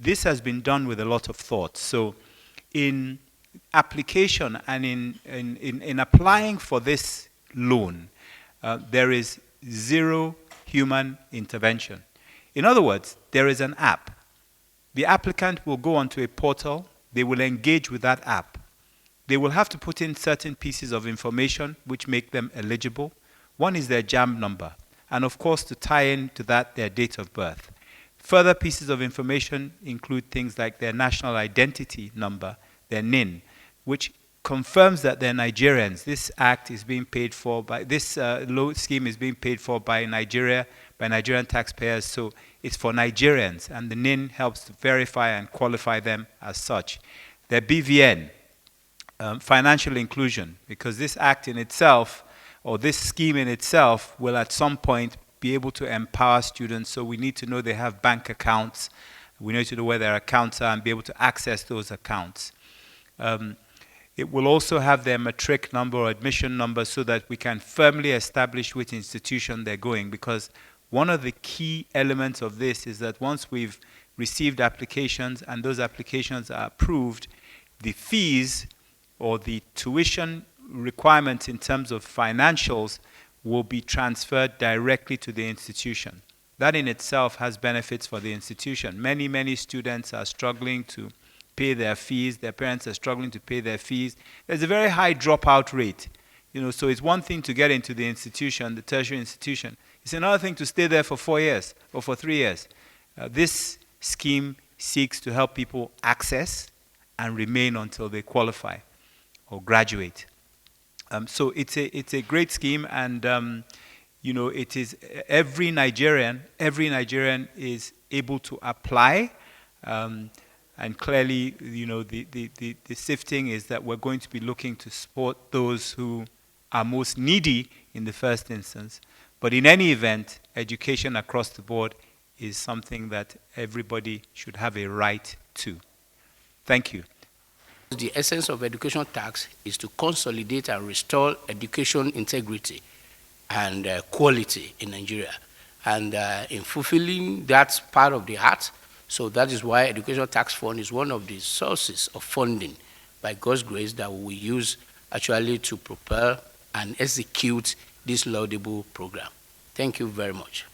this has been done with a lot of thought. So in application and in applying for this loan, there is zero human intervention. In other words, there is an app. The applicant will go onto a portal. They will engage with that app. They will have to put in certain pieces of information which make them eligible. One is their JAMB number, and of course, to tie into that, their date of birth. Further pieces of information include things like their national identity number, their NIN, which confirms that they're Nigerians. This act is being paid for by, this loan scheme is being paid for by Nigeria, by Nigerian taxpayers, so it's for Nigerians, and the NIN helps to verify and qualify them as such. Their BVN, financial inclusion, because this act in itself, or this scheme in itself, will at some point be able to empower students, so we need to know they have bank accounts, we need to know where their accounts are and be able to access those accounts. It will also have their matric number or admission number so that we can firmly establish which institution they're going, because one of the key elements of this is that once we've received applications and those applications are approved, the fees or the tuition requirements in terms of financials will be transferred directly to the institution. That in itself has benefits for the institution. Many, many students are struggling to pay their fees. Their parents are struggling to pay their fees. There's a very high dropout rate. So it's one thing to get into the institution, the tertiary institution. It's another thing to stay there for 4 years or for 3 years. This scheme seeks to help people access and remain until they qualify or graduate. So it's a great scheme, and it is every Nigerian is able to apply, and clearly, the sifting is that we're going to be looking to support those who are most needy in the first instance. But in any event, education across the board is something that everybody should have a right to. Thank you. The essence of education tax is to consolidate and restore education integrity and quality in Nigeria. And in fulfilling that part of the art, so that is why Education Tax Fund is one of the sources of funding, by God's grace, that we will use actually to propel and execute this laudable program. Thank you very much.